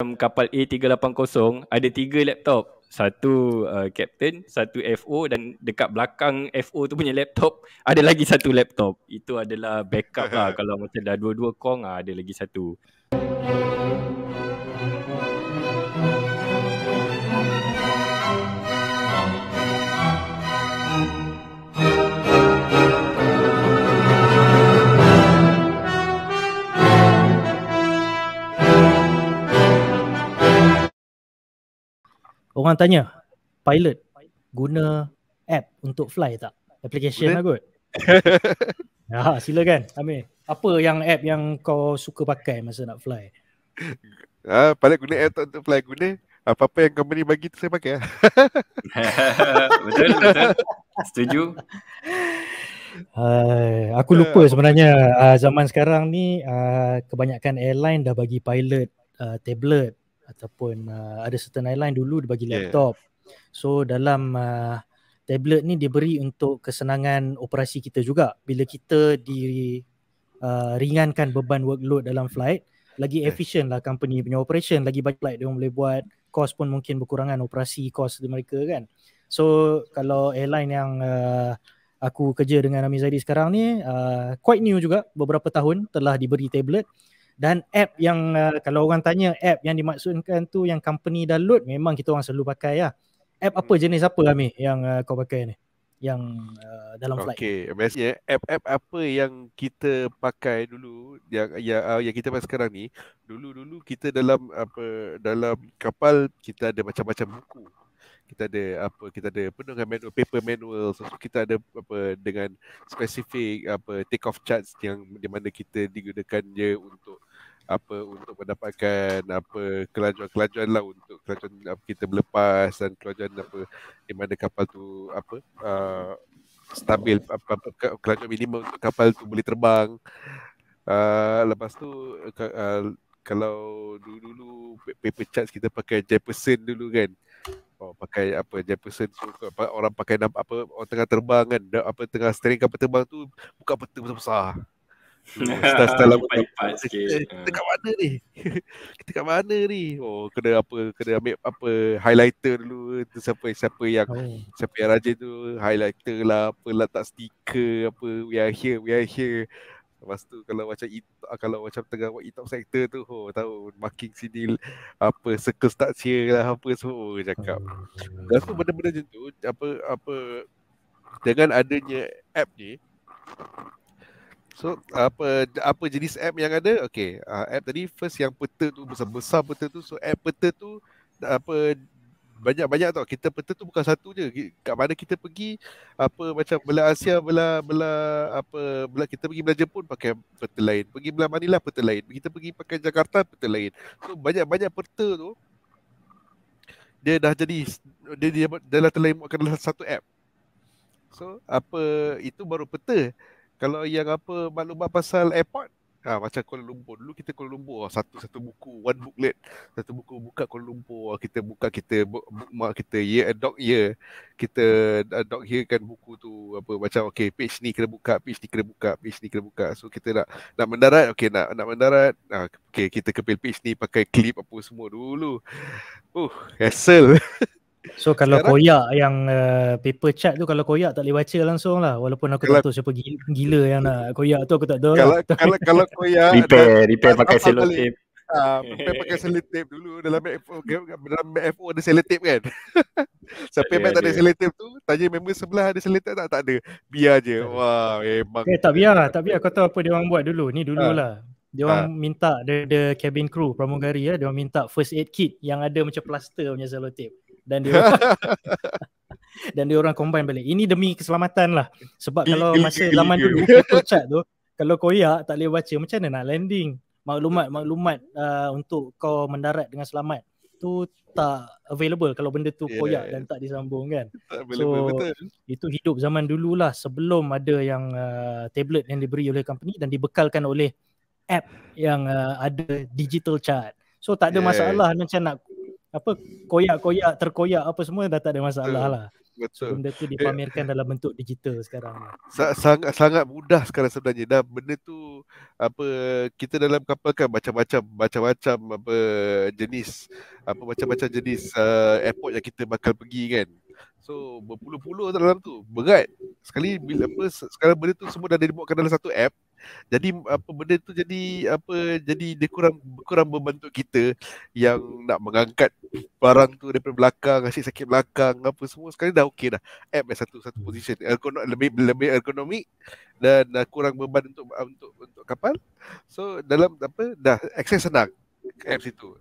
kapal A380 ada 3 laptop. Satu captain, satu FO, dan dekat belakang FO tu punya laptop ada lagi satu laptop. Itu adalah backup lah. Kalau macam dah dua-dua kong ada lagi satu. Orang tanya, pilot guna app untuk fly tak? Application lah kot. Ya, silakan Amir. Apa yang app yang kau suka pakai masa nak fly? Pilot guna app untuk fly, guna apa-apa yang company bagi tu saya pakai. Betul. Setuju. Aku lupa sebenarnya zaman sekarang ni kebanyakan airline dah bagi pilot tablet ataupun ada certain airline dulu dia bagi laptop. So dalam tablet ni diberi untuk kesenangan operasi kita juga. Bila kita ringankan beban workload dalam flight, lagi efisien lah company punya operation, lagi banyak flight dia boleh buat, kos pun mungkin berkurangan operasi kos mereka kan. So kalau airline yang aku kerja dengan Amir Zaidi sekarang ni quite new juga, beberapa tahun telah diberi tablet. Dan app yang kalau orang tanya app yang dimaksudkan tu yang company dah load, memang kita orang selalu pakai lah. App apa, jenis apa Amir yang kau pakai ni? Yang dalam flight. Okay, biasanya app apa yang kita pakai dulu, yang kita pakai sekarang ni, dulu kita dalam kapal kita ada macam-macam buku. Kita ada dengan manual, paper manual. So kita ada dengan spesifik take off charts yang di mana kita digunakan je untuk mendapatkan kelajuan lah, untuk kelajuan kita berlepas dan kelajuan di mana kapal tu stabil, kelajuan minimum untuk kapal tu boleh terbang. Lepas tu kalau dulu paper charts kita pakai Jefferson dulu kan. Pakai Jefferson, so, orang pakai orang tengah terbang kan, tengah steering kapal terbang tu buka peta besar-besar. Style lipat sikit. Kita kat mana ni? Kita kat mana ni? Kena ambil highlighter dulu. Tu siapa yang rajin tu, highlighter lah, letak stiker we are here. Lepas tu kalau macam tengah buat e-talk sector tu, tahu marking sini circle start here lah, semua cakap. Lepas tu benda-benda macam tu, dengan adanya app ni, so apa jenis app yang ada? Okay, app tadi first yang peta tu, besar-besar peta tu. So app peta tu banyak tau. Kita peta tu bukan satu je. Kat mana kita pergi, macam belah Asia, belah kita pergi belah Jepun pakai peta lain, pergi belah Manila peta lain, kita pergi pakai Jakarta peta lain. So banyak peta tu dia dah jadi, dia dah terlibatkan dalam satu app. So itu baru peta. Kalau yang maklumat pasal airport, macam Kuala Lumpur. Dulu kita Kuala Lumpur, satu buku, one booklet, satu buku buka Kuala Lumpur. Kita buka, kita bookmark, kita dock year. Kita dock year kan buku tu, macam okay, page ni kena buka, page ni kena buka, page ni kena buka. So kita nak mendarat, okay, nak mendarat, okay, kita kepil page ni pakai clip apa semua dulu. Hassle. So kalau koyak yang paper chart tu, kalau koyak tak boleh baca langsung lah. Walaupun aku tak tahu siapa gila yang nak koyak tu, aku tak tahu lah. Kalau koyak repair pakai selotip. Repair pakai selotip dulu. Dalam FO ada selotip kan. Siapa yang tak ada selotip tu, tanya member sebelah ada selotip tak ada. Biar je. Wah, memang. Tak biar. Kau tahu apa dia orang buat dulu? Ni dululah. Dia orang minta the cabin crew pramugari dia orang minta first aid kit yang ada macam plaster punya selotip. Dan dia orang combine balik. Ini demi keselamatan lah. Sebab kalau masa zaman dulu paper chart tu, kalau koyak tak boleh baca, macam mana nak landing? Maklumat untuk kau mendarat dengan selamat tu tak available kalau benda tu koyak dan tak disambung kan. So betul. Itu hidup zaman dululah, sebelum ada yang tablet yang diberi oleh company dan dibekalkan oleh app yang ada digital chart. So tak ada masalah macam nak koyak-koyak, terkoyak apa semua dah tak ada masalah lah. So Betul. benda tu dipamerkan dalam bentuk digital sekarang. Sangat mudah sekarang sebenarnya. Dan benda tu apa, kita dalam kapal kan macam-macam apa jenis, macam-macam jenis airport yang kita bakal pergi kan. So berpuluh-puluh dalam tu, berat. Sekali bila sekarang benda tu semua dah dibuatkan dalam satu app. Jadi benda tu jadi dia kurang membantu kita yang nak mengangkat barang tu daripada belakang, asyik sakit belakang apa semua. Sekali dah okey dah. App yang satu position lebih ergonomik dan kurang beban untuk kapal. So dalam dah akses senang apps itu.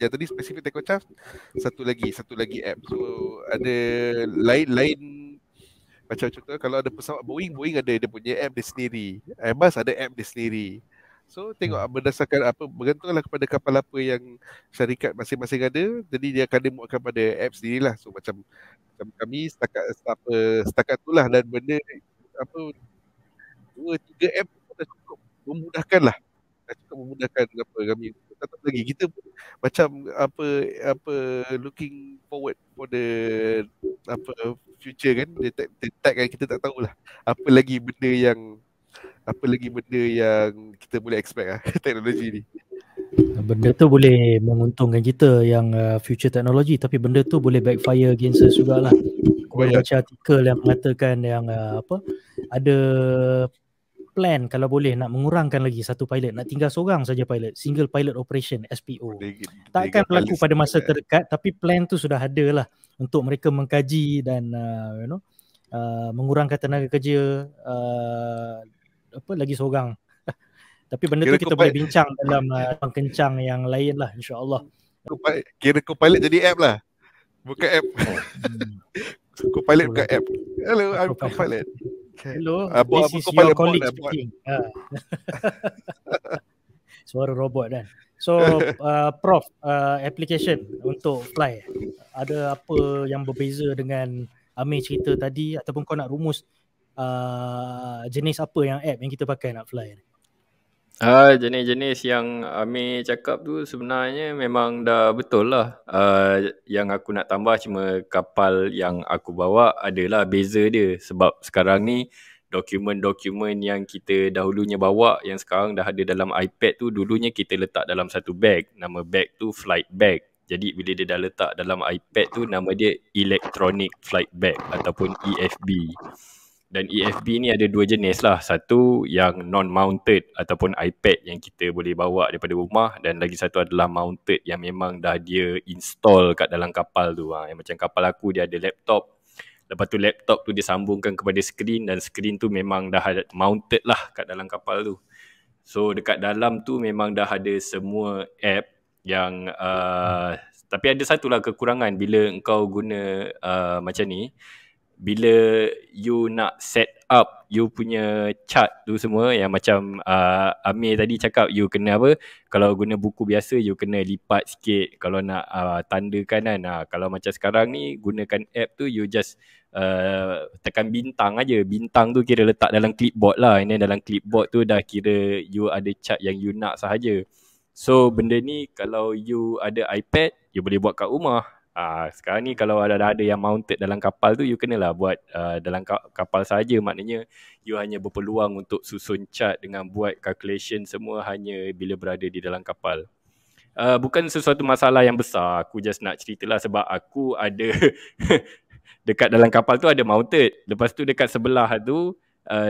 Yang tadi spesifik TekoChaf, satu lagi app. So ada lain macam contoh kalau ada pesawat Boeing ada dia punya app dia sendiri. Airbus ada app dia sendiri. So tengok berdasarkan bergantunglah kepada kapal apa yang syarikat masing-masing ada. Jadi dia akan dimuatkan pada app sendirilah. So macam kami setakat itulah, dan benda 2-3 app dah cukup memudahkan lah. Dah cukup memudahkan kami. Tetap lagi kita macam looking forward for the future kan. Tag kan, kita tak tahulah apa lagi benda yang kita boleh expect teknologi ni. Benda tu boleh menguntungkan kita yang future teknologi, tapi benda tu boleh backfire against us jugalah. Aku baru baca artikel yang mengatakan yang ada plan kalau boleh nak mengurangkan lagi satu pilot, nak tinggal seorang saja pilot, single pilot operation SPO. Takkan berlaku pada masa terdekat, tapi plan tu sudah ada lah untuk mereka mengkaji dan mengurangkan tenaga kerja lagi seorang. Tapi benda tu kita boleh bincang dalam kencang yang lain lah, insyaAllah. Kira co-pilot jadi app lah, bukan app. Co-pilot bukan app. Hello, I'm co-pilot. Hello, this is your colleague speaking. Suara robot kan. So Prof, application untuk Fly, ada apa yang berbeza dengan Amir cerita tadi, ataupun kau nak rumus jenis apa yang app yang kita pakai nak Fly? Jenis-jenis yang Amir cakap tu sebenarnya memang dah betul lah. Yang aku nak tambah cuma kapal yang aku bawa adalah beza dia. Sebab sekarang ni dokumen-dokumen yang kita dahulunya bawa, yang sekarang dah ada dalam iPad tu, dulunya kita letak dalam satu bag. Nama bag tu flight bag. Jadi bila dia dah letak dalam iPad tu, nama dia Electronic Flight Bag ataupun EFB. Dan EFB ni ada dua jenis lah. Satu yang non-mounted ataupun iPad yang kita boleh bawa daripada rumah, dan lagi satu adalah mounted yang memang dah dia install kat dalam kapal tu. Yang macam kapal aku dia ada laptop. Lepas tu laptop tu dia sambungkan kepada skrin, dan skrin tu memang dah mounted lah kat dalam kapal tu. So dekat dalam tu memang dah ada semua app yang tapi ada satulah kekurangan bila engkau guna macam ni. Bila you nak set up you punya chart tu semua, yang macam Amir tadi cakap, you kena apa, kalau guna buku biasa you kena lipat sikit kalau nak tandakan kan. Kalau macam sekarang ni gunakan app tu, you just tekan bintang aja. Bintang tu kira letak dalam clipboard lah. Ini dalam clipboard tu dah kira you ada chart yang you nak sahaja. So benda ni kalau you ada iPad, you boleh buat kat rumah. Sekarang ni kalau ada yang mounted dalam kapal tu, you kenalah buat dalam kapal saja. Maknanya you hanya berpeluang untuk susun chart dengan buat calculation semua hanya bila berada di dalam kapal. Bukan sesuatu masalah yang besar. Aku just nak ceritalah sebab aku ada dekat dalam kapal tu ada mounted. Lepas tu dekat sebelah tu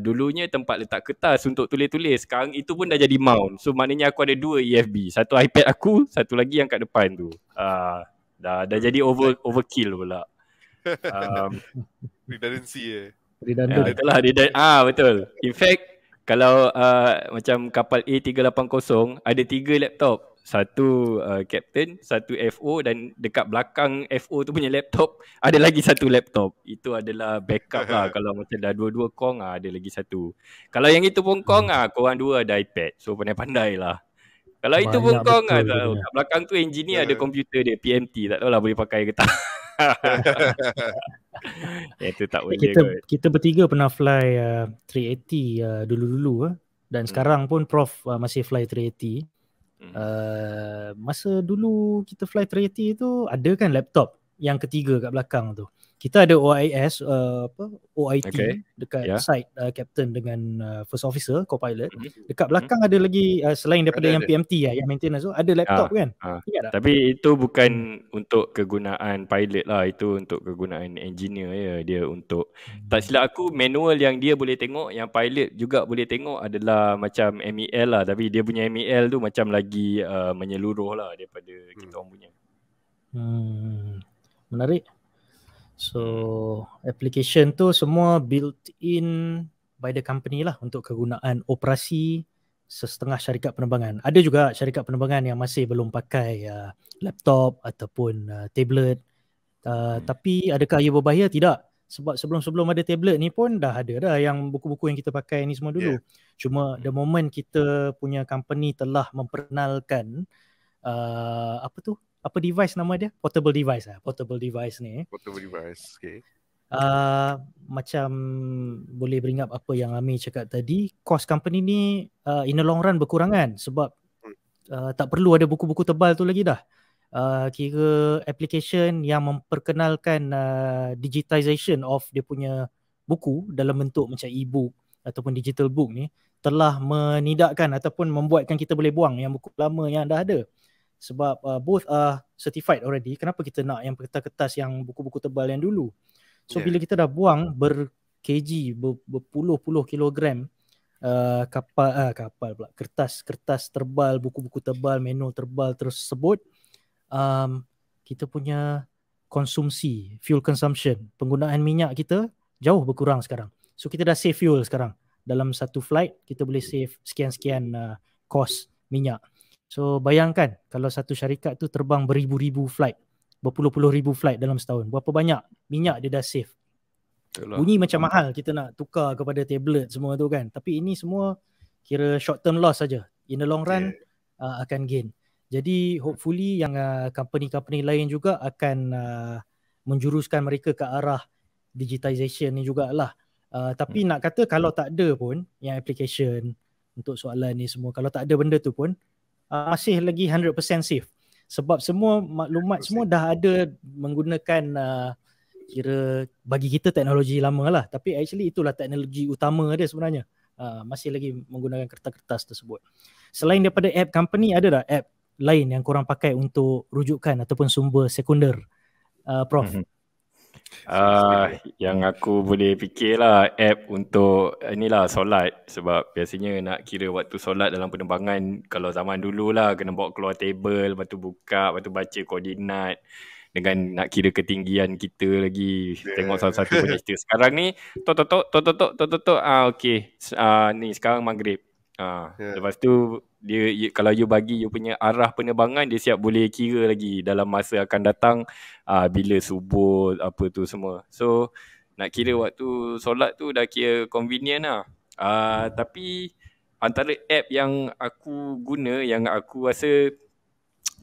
dulunya tempat letak kertas untuk tulis-tulis. Sekarang itu pun dah jadi mount. So maknanya aku ada dua EFB. Satu iPad aku, satu lagi yang kat depan tu. Dah jadi overkill pula. Redundancy Redundant. Betul. In fact, kalau macam kapal A380 ada 3 laptop. Satu captain, satu FO, dan dekat belakang FO tu punya laptop ada lagi satu laptop. Itu adalah backup lah. Kalau macam dah dua-dua kong ada lagi satu. Kalau yang itu pun kong korang dua ada iPad. So pandai-pandai lah. Kalau itu pun kong kat belakang tu engineer ada komputer dia PMT, tak tahulah boleh pakai ke tak. Itu tak boleh. Kita bertiga pernah fly 380 dulu-dulu dan sekarang pun Prof masih fly 380. Masa dulu kita fly 380 tu ada kan laptop, yang ketiga kat belakang tu. Kita ada OIS, OIT dekat side captain dengan first officer, co-pilot. Dekat belakang ada lagi selain daripada yang PMT yang maintenance tu, ada laptop kan? Ingat tak? Tapi itu bukan untuk kegunaan pilot lah, itu untuk kegunaan engineer ya. Dia untuk, tak silap aku, manual yang dia boleh tengok, yang pilot juga boleh tengok adalah macam MEL lah. Tapi dia punya MEL tu macam lagi menyeluruh lah daripada kita orang punya. Menarik. So application tu semua built in by the company lah untuk kegunaan operasi setengah syarikat penerbangan. Ada juga syarikat penerbangan yang masih belum pakai laptop ataupun tablet. Tapi adakah ia berbahaya? Tidak. Sebab sebelum ada tablet ni pun dah ada dah yang buku-buku yang kita pakai ni semua dulu. Cuma the moment kita punya company telah memperkenalkan apa device nama dia? Portable device ni. Portable device, okay. Macam boleh bring up apa yang Amir cakap tadi, cost company ni in the long run berkurangan sebab tak perlu ada buku-buku tebal tu lagi dah. Kira application yang memperkenalkan digitization of dia punya buku dalam bentuk macam e-book ataupun digital book ni telah menidakkan ataupun membuatkan kita boleh buang yang buku lama yang dah ada. Sebab both are certified already. Kenapa kita nak yang kertas-kertas yang buku-buku tebal yang dulu? So bila kita dah buang ber-kg, berpuluh-puluh kilogram kapal pula, kertas tebal, buku-buku tebal, manual tebal tersebut, kita punya konsumsi, fuel consumption, penggunaan minyak kita jauh berkurang sekarang. So kita dah save fuel sekarang. Dalam satu flight kita boleh save sekian-sekian cost minyak. So bayangkan kalau satu syarikat tu terbang beribu-ribu flight, berpuluh-puluh ribu flight dalam setahun, berapa banyak minyak dia dah save. Bunyi macam mahal kita nak tukar kepada tablet semua tu kan, tapi ini semua kira short term loss saja. In the long run akan gain. Jadi hopefully yang company-company lain juga akan menjuruskan mereka ke arah digitization ni jugalah. Tapi nak kata kalau tak ada pun yang application untuk soalan ni semua, kalau tak ada benda tu pun masih lagi 100% safe. Sebab semua maklumat semua dah ada menggunakan kira bagi kita teknologi lama lah. Tapi actually itulah teknologi utama dia sebenarnya. Masih lagi menggunakan kertas-kertas tersebut. Selain daripada app company, ada tak app lain yang korang pakai untuk rujukan ataupun sumber sekunder? Prof? Yang aku boleh fikir lah app untuk inilah solat. Sebab biasanya nak kira waktu solat dalam penerbangan, kalau zaman dulu lah kena bawa keluar table, lepas tu buka, lepas tu baca koordinat dengan nak kira ketinggian kita lagi. Tengok salah satu punya cerita. Sekarang ni tok okey. Ni sekarang maghrib. Lepas tu dia kalau you bagi you punya arah penerbangan, dia siap boleh kira lagi dalam masa akan datang bila subuh apa tu semua. So nak kira waktu solat tu dah kira convenient lah. Tapi antara app yang aku guna, yang aku rasa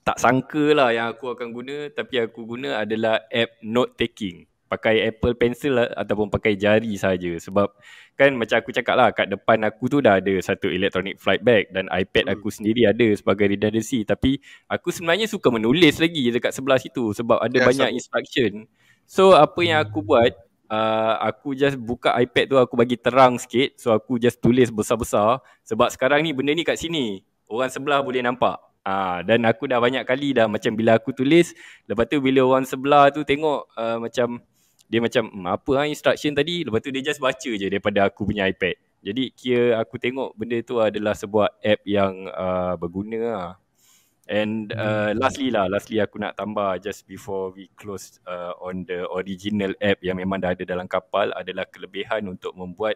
tak sangka lah yang aku akan guna, tapi aku guna adalah app note taking. Pakai Apple Pencil ataupun pakai jari saja. Sebab kan macam aku cakap lah, kat depan aku tu dah ada satu electronic flight bag dan iPad aku sendiri ada sebagai redundancy. Tapi aku sebenarnya suka menulis lagi dekat sebelah situ sebab ada banyak instruction. So apa yang aku buat, aku just buka iPad tu, aku bagi terang sikit. So aku just tulis besar-besar. Sebab sekarang ni benda ni kat sini, orang sebelah boleh nampak. Dan aku dah banyak kali dah macam bila aku tulis, lepas tu bila orang sebelah tu tengok macam dia macam apa instruction tadi, lepas tu dia just baca je daripada aku punya iPad. Jadi kira aku tengok benda tu adalah sebuah app yang berguna lah. And lastly aku nak tambah just before we close on the original app yang memang dah ada dalam kapal, adalah kelebihan untuk membuat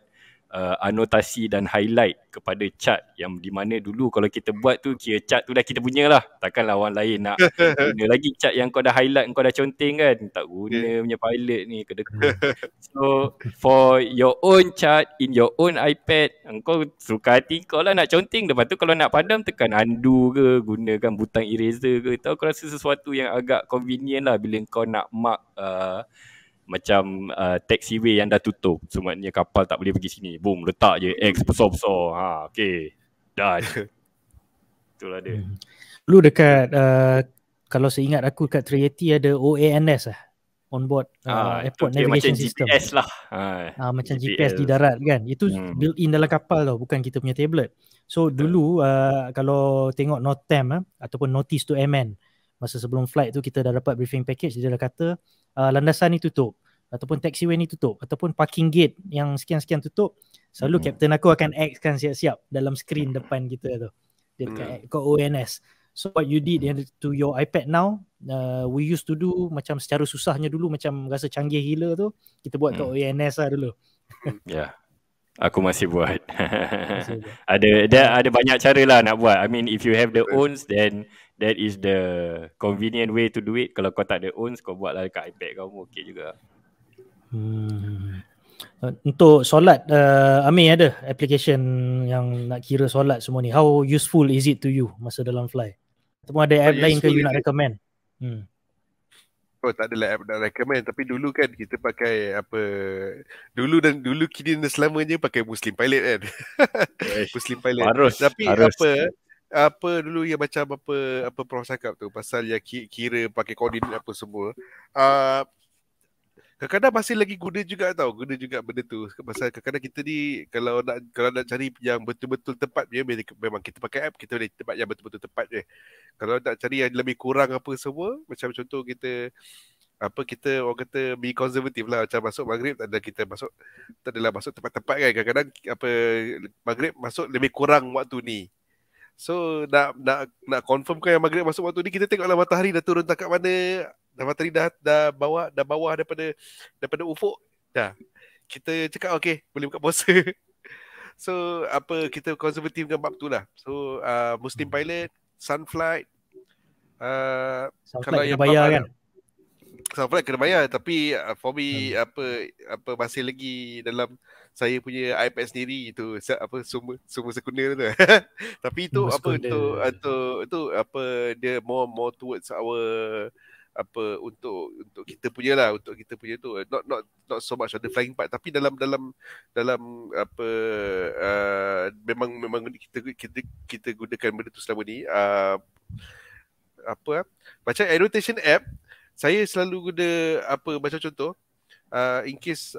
anotasi dan highlight kepada chart, yang di mana dulu kalau kita buat tu kira chart tu dah kita punya lah. Takkanlah orang lain nak guna lagi chart yang kau dah highlight, kau dah conteng kan. Tak guna punya pilot ni, kedekut. So for your own chart in your own iPad, kau suka hati kau lah nak conteng. Lepas tu kalau nak padam tekan undo ke, gunakan butang eraser ke. Tahu, aku rasa sesuatu yang agak convenient lah bila kau nak mark macam taxiway yang dah tutup. So maknanya kapal tak boleh pergi sini. Boom, letak je X besar-besar. Okay, done. Itulah dia. Dulu dekat kalau seingat aku kat 380 ada OANS lah. on board Itu airport kira macam navigation system. GPS lah. Macam GPS di darat kan. Itu built in dalam kapal tau, bukan kita punya tablet. So dulu kalau tengok NOTAM ataupun Notice to Airmen, masa sebelum flight tu kita dah dapat briefing package, dia dah kata landasan ni tutup, ataupun taxiway ni tutup, ataupun parking gate yang sekian-sekian tutup. Selalu kapten aku akan X kan siap-siap dalam skrin depan kita tu. Dia dekat ONS. So what you did to your iPad now, we used to do macam secara susahnya dulu, macam rasa canggih gila tu, kita buat kat ONS lah dulu. Ya. Aku masih buat. ada banyak cara lah nak buat. I mean, if you have the owns, then that is the convenient way to do it. Kalau kau tak ada owns, kau buat lah dekat iPad kau, okey juga. Untuk solat, Amir ada application yang nak kira solat semua ni. How useful is it to you masa dalam fly? Ataupun ada app lain ke you nak recommend? Oh, tak adalah app nak recommend, tapi dulu kan kita pakai dulu kini dan selamanya pakai Muslim Pilot kan. Muslim Pilot. Tapi harus. Apa dulu yang macam apa Prof cakap tu pasal yang kira pakai koordinat apa semua. Kadang-kadang masih lagi guna juga benda tu. Pasal kadang-kadang kita ni kalau nak cari yang betul-betul tepat dia, memang kita pakai app, kita boleh tempat yang betul-betul tepat je. Kalau nak cari yang lebih kurang apa semua, macam contoh kita orang kata be konservatif lah, macam masuk maghrib tak adalah masuk tempat-tempat kan. Kadang-kadang maghrib masuk lebih kurang waktu ni. So nak confirmkan yang maghrib masuk waktu ni, kita tengoklah matahari dah turun tak kat mana. Matahari dah bawah daripada ufuk dah. Kita cakap okey, boleh buka puasa. So kita konservatif dengan bab tu lah. So Muslim Pilot, Sunflight, kalau yang bayar kan. Sunflight kena bayar, tapi for me masih lagi dalam saya punya iPad sendiri itu semua sekunder tu. Tapi itu dia more towards our untuk kita punya lah, untuk kita punya tu, not so much on the flying part, tapi dalam memang kita gunakan benda tu selama ni. Macam annotation app, saya selalu guna macam contoh, in case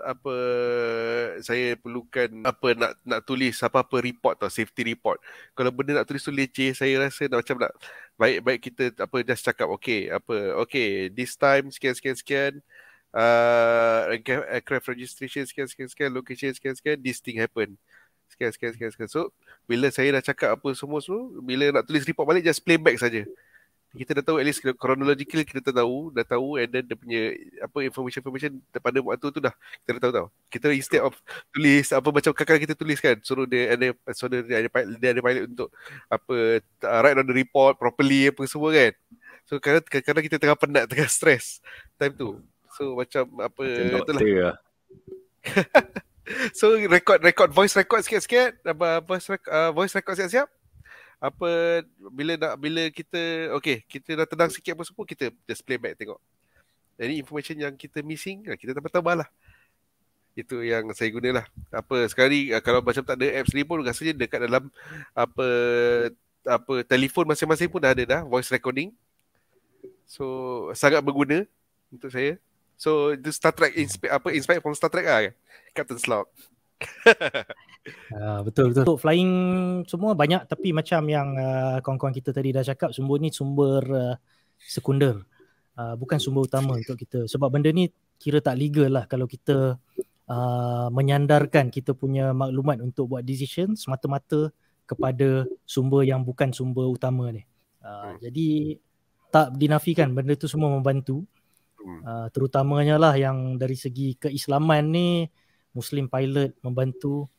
saya perlukan nak tulis apa report atau safety report. Kalau benda nak tulis tu leceh, saya rasa macam nak baik kita just cakap okay this time sekian aircraft registration sekian location sekian this thing happen sekian. So bila saya dah cakap apa semua, bila nak tulis report balik, just playback saja. Kita dah tahu, at least chronological kita dah tahu, and then dia punya information daripada waktu tu dah kita dah tahu. Kita instead of tulis macam kakak kita tulis kan, suruh dia ada pilot untuk write on the report properly apa semua kan. So kadang-kadang kita tengah penat, tengah stress time tu. So macam itulah. So record voice record sikit-sikit, voice record siap-siap. Bila kita dah tenang sikit apa semua, kita just play back tengok. Jadi information yang kita missing, kita tambah lah. Itu yang saya gunalah. Sekali kalau macam tak ada apps ni pun, rasanya dekat dalam telefon masing-masing pun dah ada dah voice recording. So sangat berguna untuk saya. So itu Star Trek inspired from Star Trek lah, Captain Slog. Betul. Untuk flying semua banyak, tapi macam yang kawan-kawan kita tadi dah cakap, sumber ni sumber sekunder, bukan sumber utama untuk kita. Sebab benda ni kira tak legal lah kalau kita menyandarkan kita punya maklumat untuk buat decision semata-mata kepada sumber yang bukan sumber utama ni. Jadi tak dinafikan benda tu semua membantu, terutamanya lah yang dari segi keislaman ni, Muslim Pilot membantu.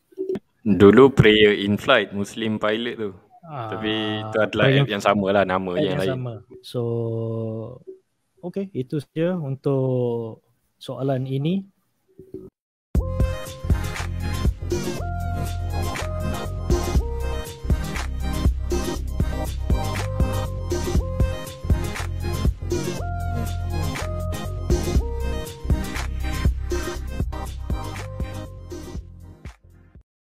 Dulu Prayer in Flight Muslim Pilot tu. Tapi itu adalah app yang sama lah, nama yang lain. Sama. So okay, itu saja untuk soalan ini.